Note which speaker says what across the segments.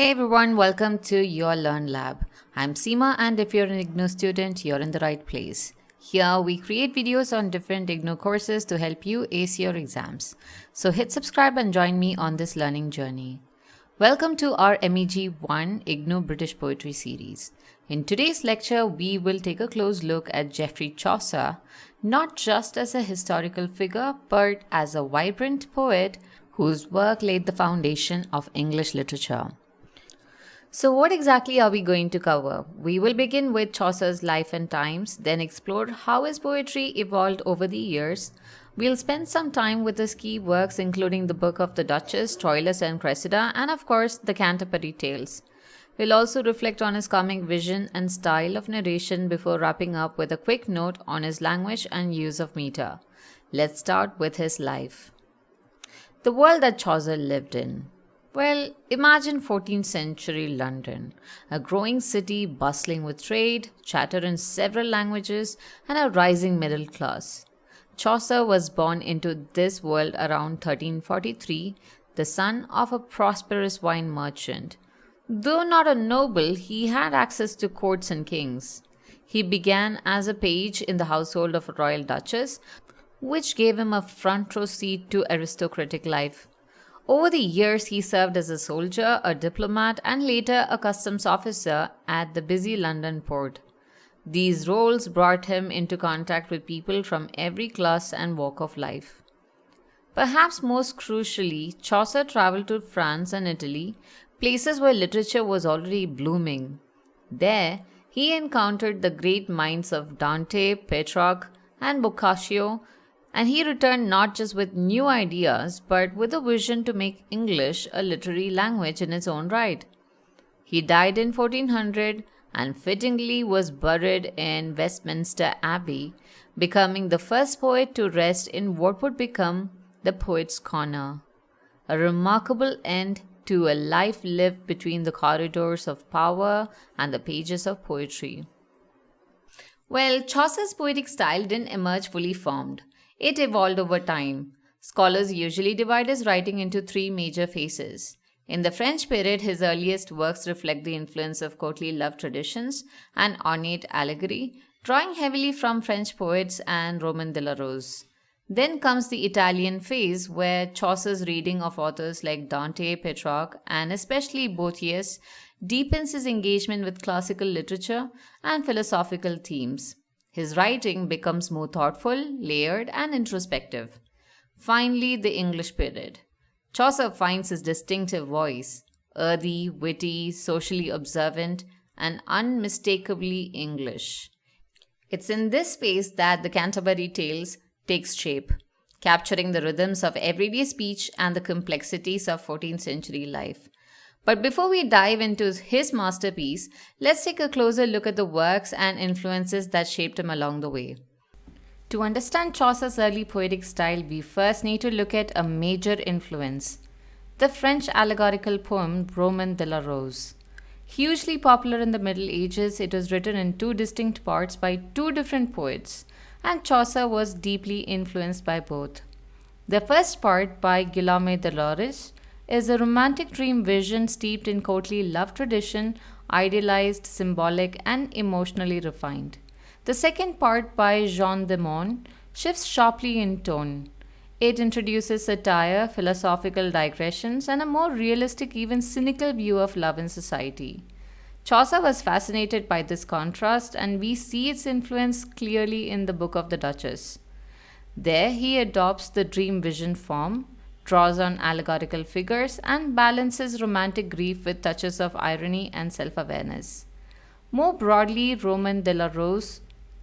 Speaker 1: Hey everyone, welcome to your Learn Lab. I'm Seema, and if you're an IGNOU student, you're in the right place. Here we create videos on different IGNOU courses to help you ace your exams. So hit subscribe and join me on this learning journey. Welcome to our MEG 1 IGNOU British Poetry series. In today's lecture, we will take a close look at Geoffrey Chaucer, not just as a historical figure, but as a vibrant poet whose work laid the foundation of English literature. So what exactly are we going to cover? We will begin with Chaucer's life and times, then explore how his poetry evolved over the years. We'll spend some time with his key works including the book of the Duchess, Troilus and Criseyde, and of course the Canterbury Tales. We'll also reflect on his comic vision and style of narration before wrapping up with a quick note on his language and use of meter. Let's start with his life. The world that Chaucer lived in. Well, imagine 14th century London, a growing city bustling with trade, chatter in several languages, and a rising middle class. Chaucer was born into this world around 1343, the son of a prosperous wine merchant. Though not a noble, he had access to courts and kings. He began as a page in the household of a royal duchess, which gave him a front row seat to aristocratic life. Over the years, he served as a soldier, a diplomat, and later a customs officer at the busy London port. These roles brought him into contact with people from every class and walk of life. Perhaps most crucially, Chaucer traveled to France and Italy, places where literature was already blooming. There, he encountered the great minds of Dante, Petrarch, and Boccaccio, and he returned not just with new ideas, but with a vision to make English a literary language in its own right. He died in 1400 and fittingly was buried in Westminster Abbey, becoming the first poet to rest in what would become the Poet's Corner. A remarkable end to a life lived between the corridors of power and the pages of poetry. Well, Chaucer's poetic style didn't emerge fully formed. It evolved over time. Scholars usually divide his writing into three major phases. In the French period, his earliest works reflect the influence of courtly love traditions and ornate allegory, drawing heavily from French poets and Roman de la Rose. Then comes the Italian phase, where Chaucer's reading of authors like Dante, Petrarch, and especially Boethius deepens his engagement with classical literature and philosophical themes. His writing becomes more thoughtful, layered, and introspective. Finally, the English period. Chaucer finds his distinctive voice, earthy, witty, socially observant, and unmistakably English. It's in this space that the Canterbury Tales takes shape, capturing the rhythms of everyday speech and the complexities of 14th century life. But before we dive into his masterpiece, let's take a closer look at the works and influences that shaped him along the way. To understand Chaucer's early poetic style, we first need to look at a major influence, the French allegorical poem Roman de la Rose. Hugely popular in the Middle Ages, it was written in two distinct parts by two different poets, and Chaucer was deeply influenced by both. The first part, by Guillaume de Loris, is a romantic dream vision steeped in courtly love tradition, idealized, symbolic, and emotionally refined. The second part, by Jean de Meun, shifts sharply in tone. It introduces satire, philosophical digressions, and a more realistic, even cynical view of love in society. Chaucer was fascinated by this contrast, and we see its influence clearly in the book of the Duchess. There, he adopts the dream vision form, draws on allegorical figures, and balances romantic grief with touches of irony and self-awareness. More broadly, Roman de la Rose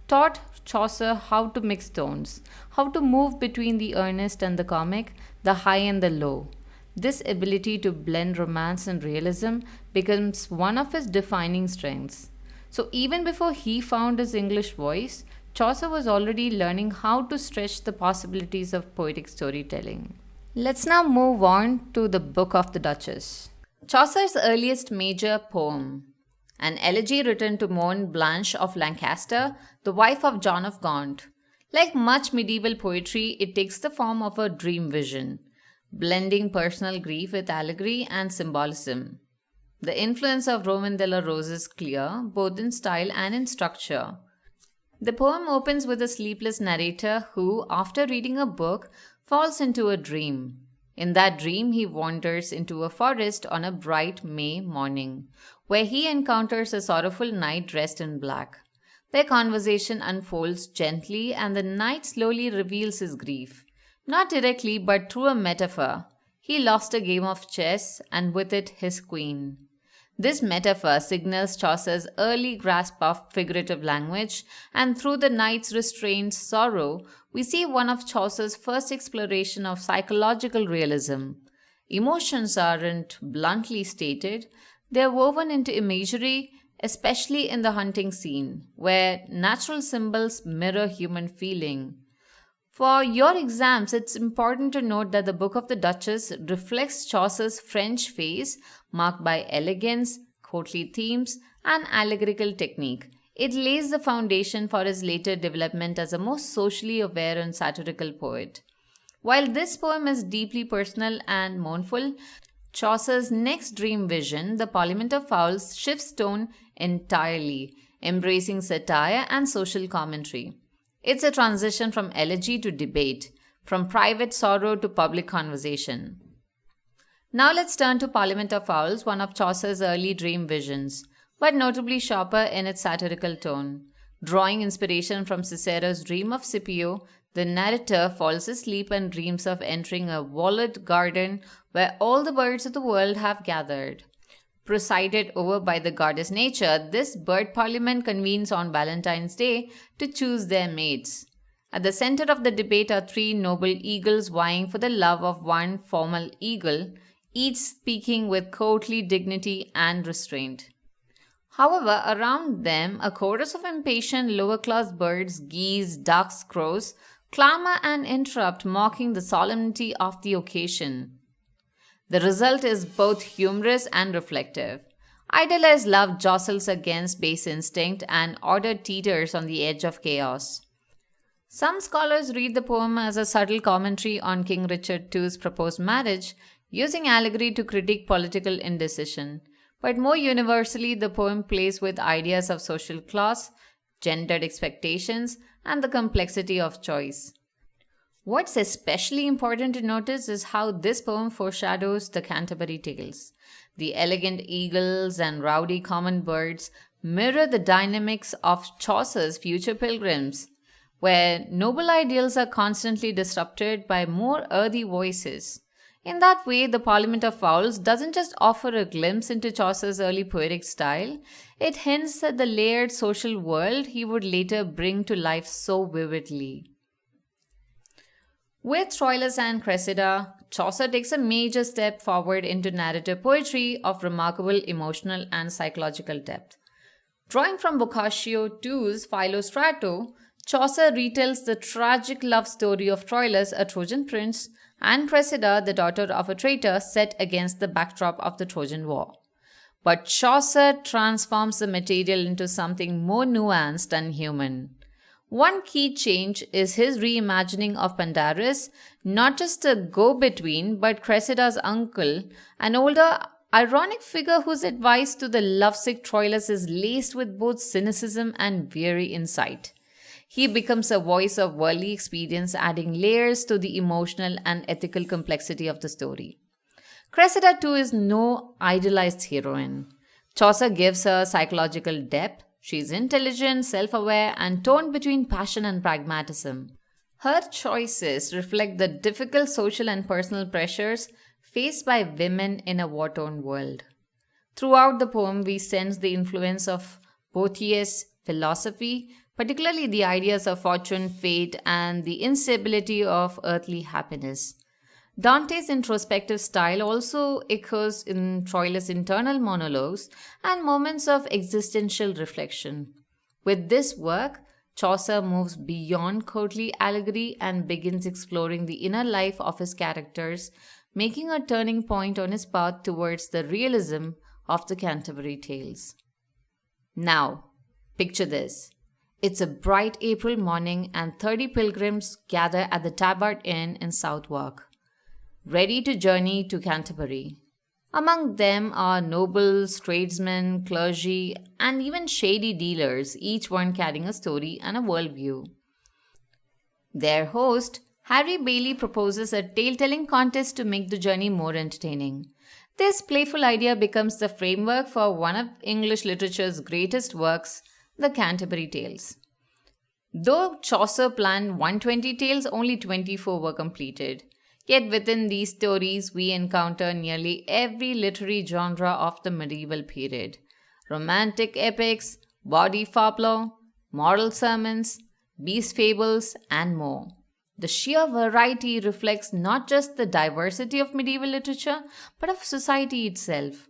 Speaker 1: taught Chaucer how to mix tones, how to move between the earnest and the comic, the high and the low. This ability to blend romance and realism becomes one of his defining strengths. So even before he found his English voice, Chaucer was already learning how to stretch the possibilities of poetic storytelling. Let's now move on to the Book of the Duchess. Chaucer's earliest major poem, an elegy written to Maud Blanche of Lancaster, the wife of John of Gaunt. Like much medieval poetry, it takes the form of a dream vision, blending personal grief with allegory and symbolism. The influence of Roman de la Rose is clear, both in style and in structure. The poem opens with a sleepless narrator who, after reading a book, falls into a dream. In that dream, he wanders into a forest on a bright May morning, where he encounters a sorrowful knight dressed in black. Their conversation unfolds gently, and the knight slowly reveals his grief. Not directly, but through a metaphor. He lost a game of chess, and with it his queen. This metaphor signals Chaucer's early grasp of figurative language, and through the knight's restrained sorrow, we see one of Chaucer's first exploration of psychological realism. Emotions aren't bluntly stated, they are woven into imagery, especially in the hunting scene, where natural symbols mirror human feeling. For your exams, it's important to note that the Book of the Duchess reflects Chaucer's French phase, marked by elegance, courtly themes, and allegorical technique. It lays the foundation for his later development as a more socially aware and satirical poet. While this poem is deeply personal and mournful, Chaucer's next dream vision, the Parliament of Fowls, shifts tone entirely, embracing satire and social commentary. It's a transition from elegy to debate, from private sorrow to public conversation. Now let's turn to Parliament of Fowls, one of Chaucer's early dream visions, but notably sharper in its satirical tone. Drawing inspiration from Cicero's dream of Scipio, the narrator falls asleep and dreams of entering a walled garden where all the birds of the world have gathered. Presided over by the goddess Nature, this bird parliament convenes on Valentine's Day to choose their mates. At the center of the debate are three noble eagles vying for the love of one formal eagle, each speaking with courtly dignity and restraint. However, around them, a chorus of impatient lower-class birds, geese, ducks, crows, clamor and interrupt, mocking the solemnity of the occasion. The result is both humorous and reflective. Idealized love jostles against base instinct, and order teeters on the edge of chaos. Some scholars read the poem as a subtle commentary on King Richard II's proposed marriage, using allegory to critique political indecision. But more universally, the poem plays with ideas of social class, gendered expectations, and the complexity of choice. What's especially important to notice is how this poem foreshadows the Canterbury Tales. The elegant eagles and rowdy common birds mirror the dynamics of Chaucer's future pilgrims, where noble ideals are constantly disrupted by more earthy voices. In that way, the Parliament of Fowls doesn't just offer a glimpse into Chaucer's early poetic style, it hints at the layered social world he would later bring to life so vividly. With Troilus and Criseyde, Chaucer takes a major step forward into narrative poetry of remarkable emotional and psychological depth. Drawing from Boccaccio II's Philostrato, Chaucer retells the tragic love story of Troilus, a Trojan prince, and Criseyde, the daughter of a traitor, set against the backdrop of the Trojan War. But Chaucer transforms the material into something more nuanced and human. One key change is his reimagining of Pandarus, not just a go-between, but Criseyde's uncle, an older, ironic figure whose advice to the lovesick Troilus is laced with both cynicism and weary insight. He becomes a voice of worldly experience, adding layers to the emotional and ethical complexity of the story. Criseyde, too, is no idealized heroine. Chaucer gives her psychological depth. She is intelligent, self-aware, and torn between passion and pragmatism. Her choices reflect the difficult social and personal pressures faced by women in a war-torn world. Throughout the poem, we sense the influence of Boethius' philosophy, particularly the ideas of fortune, fate, and the instability of earthly happiness. Dante's introspective style also echoes in Troilus' internal monologues and moments of existential reflection. With this work, Chaucer moves beyond courtly allegory and begins exploring the inner life of his characters, making a turning point on his path towards the realism of the Canterbury Tales. Now, picture this. It's a bright April morning and 30 pilgrims gather at the Tabard Inn in Southwark, ready to journey to Canterbury. Among them are nobles, tradesmen, clergy, and even shady dealers, each one carrying a story and a worldview. Their host, Harry Bailey, proposes a tale telling contest to make the journey more entertaining. This playful idea becomes the framework for one of English literature's greatest works, the Canterbury Tales. Though Chaucer planned 120 tales, only 24 were completed. Yet within these stories, we encounter nearly every literary genre of the medieval period: romantic epics, bawdy fabula, moral sermons, beast fables, and more. The sheer variety reflects not just the diversity of medieval literature, but of society itself.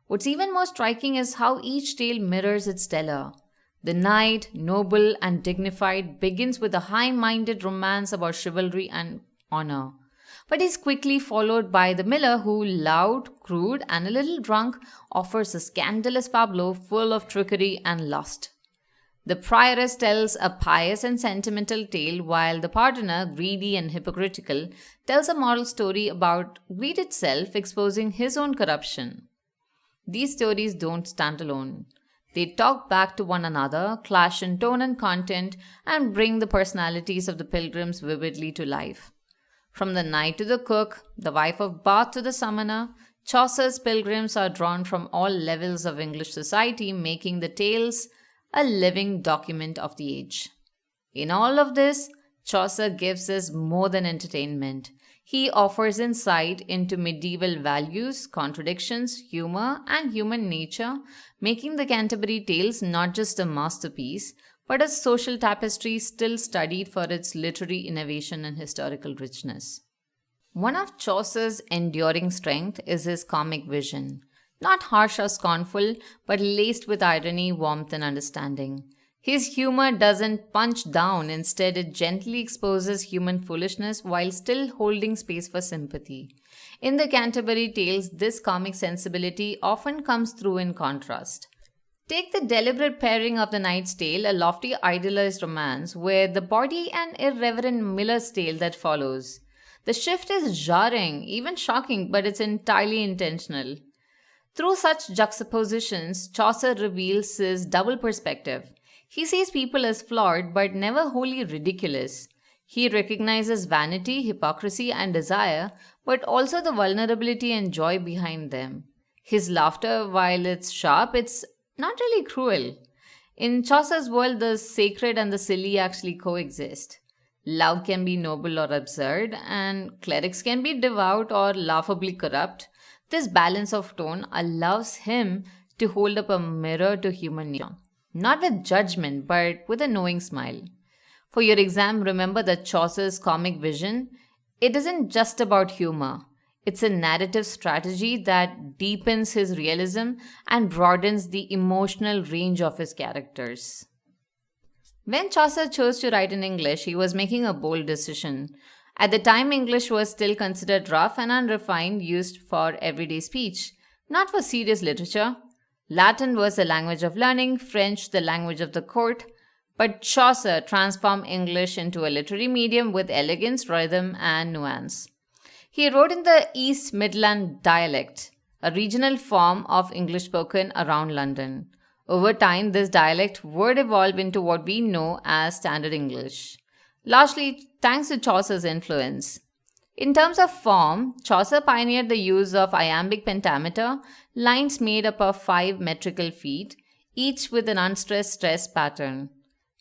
Speaker 1: What's even more striking is how each tale mirrors its teller. The knight, noble and dignified, begins with a high minded romance about chivalry and honor, but is quickly followed by the miller who, loud, crude, and a little drunk, offers a scandalous fableau full of trickery and lust. The prioress tells a pious and sentimental tale, while the pardoner, greedy and hypocritical, tells a moral story about greed itself, exposing his own corruption. These stories don't stand alone. They talk back to one another, clash in tone and content, and bring the personalities of the pilgrims vividly to life. From the knight to the cook, the wife of Bath to the summoner, Chaucer's pilgrims are drawn from all levels of English society, making the tales a living document of the age. In all of this, Chaucer gives us more than entertainment. He offers insight into medieval values, contradictions, humor, and human nature, making the Canterbury Tales not just a masterpiece, but a social tapestry still studied for its literary innovation and historical richness. One of Chaucer's enduring strength is his comic vision. Not harsh or scornful, but laced with irony, warmth, and understanding. His humor doesn't punch down, instead, it gently exposes human foolishness while still holding space for sympathy. In the Canterbury Tales, this comic sensibility often comes through in contrast. Take the deliberate pairing of The Knight's Tale, a lofty idealized romance, with the bawdy and irreverent Miller's Tale that follows. The shift is jarring, even shocking, but it's entirely intentional. Through such juxtapositions, Chaucer reveals his double perspective. He sees people as flawed but never wholly ridiculous. He recognizes vanity, hypocrisy, and desire, but also the vulnerability and joy behind them. His laughter, while it's sharp, it's not really cruel. In Chaucer's world, the sacred and the silly actually coexist. Love can be noble or absurd, and clerics can be devout or laughably corrupt. This balance of tone allows him to hold up a mirror to human nature, not with judgment, but with a knowing smile. For your exam, remember that Chaucer's comic vision, it isn't just about humor. It's a narrative strategy that deepens his realism and broadens the emotional range of his characters. When Chaucer chose to write in English, he was making a bold decision. At the time, English was still considered rough and unrefined, used for everyday speech, not for serious literature. Latin was the language of learning, French the language of the court, but Chaucer transformed English into a literary medium with elegance, rhythm, and nuance. He wrote in the East Midland dialect, a regional form of English spoken around London. Over time, this dialect would evolve into what we know as Standard English, largely thanks to Chaucer's influence. In terms of form, Chaucer pioneered the use of iambic pentameter, lines made up of 5 metrical feet, each with an unstressed stress pattern.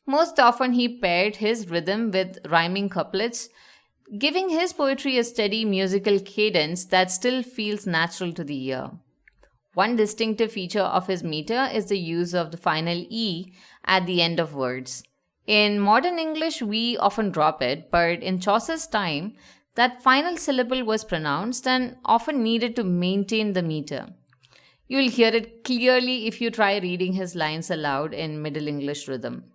Speaker 1: Most often, he paired his rhythm with rhyming couplets, giving his poetry a steady musical cadence that still feels natural to the ear. One distinctive feature of his meter is the use of the final E at the end of words. In modern English, we often drop it, but in Chaucer's time, that final syllable was pronounced and often needed to maintain the meter. You'll hear it clearly if you try reading his lines aloud in Middle English rhythm.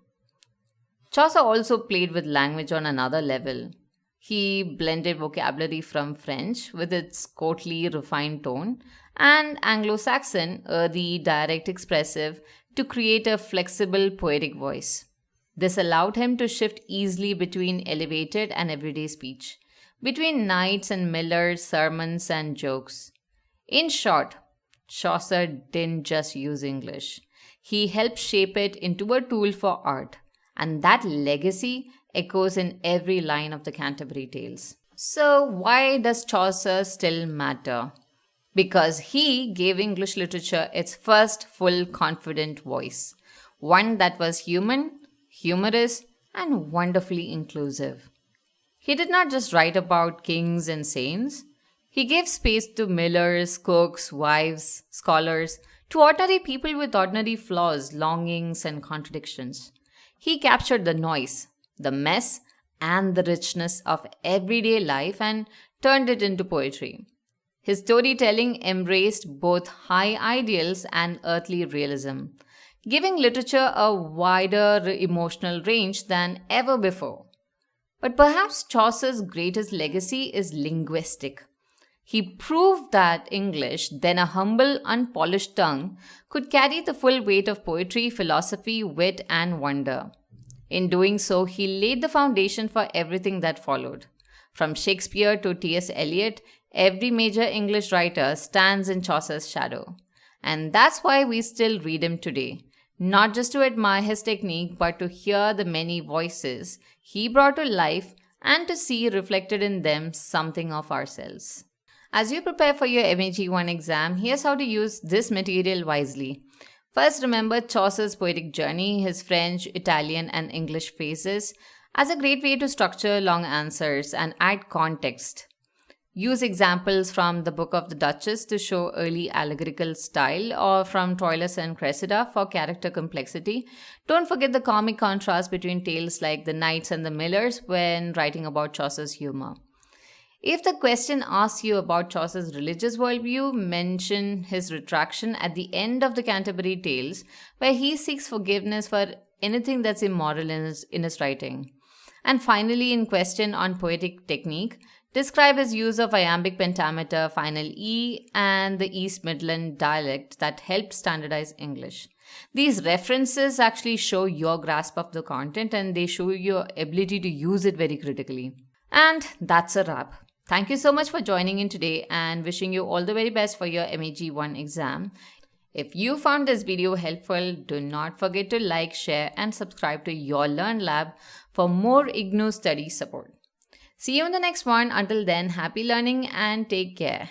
Speaker 1: Chaucer also played with language on another level. He blended vocabulary from French with its courtly, refined tone and Anglo-Saxon, earthy, direct, expressive, to create a flexible, poetic voice. This allowed him to shift easily between elevated and everyday speech, between knights and millers, sermons and jokes. In short, Chaucer didn't just use English. He helped shape it into a tool for art, and that legacy echoes in every line of the Canterbury Tales. So, why does Chaucer still matter? Because he gave English literature its first full confident voice, one that was human, humorous, and wonderfully inclusive. He did not just write about kings and saints, he gave space to millers, cooks, wives, scholars, to ordinary people with ordinary flaws, longings, and contradictions. He captured the noise, the mess, and the richness of everyday life and turned it into poetry. His storytelling embraced both high ideals and earthly realism, giving literature a wider emotional range than ever before. But perhaps Chaucer's greatest legacy is linguistic. He proved that English, then a humble, unpolished tongue, could carry the full weight of poetry, philosophy, wit, and wonder. In doing so, he laid the foundation for everything that followed. From Shakespeare to T.S. Eliot, every major English writer stands in Chaucer's shadow. And that's why we still read him today. Not just to admire his technique, but to hear the many voices he brought to life and to see reflected in them something of ourselves. As you prepare for your MEG 1 exam, here's how to use this material wisely. First, remember Chaucer's poetic journey, his French, Italian, and English phases, as a great way to structure long answers and add context. Use examples from the book of the Duchess to show early allegorical style, or from Troilus and Criseyde for character complexity. Don't forget the comic contrast between tales like the Knights and the Millers when writing about Chaucer's humor. If the question asks you about Chaucer's religious worldview, mention his retraction at the end of the Canterbury Tales, where he seeks forgiveness for anything that's immoral in his writing. And finally, in question on poetic technique, describe his use of iambic pentameter, final E, and the East Midland dialect that helped standardize English. These references actually show your grasp of the content and they show your ability to use it very critically. And that's a wrap. Thank you so much for joining in today and wishing you all the very best for your MEG 1 exam. If you found this video helpful, do not forget to like, share, and subscribe to your Learn Lab for more IGNOU study support. See you in the next one. Until then, happy learning and take care.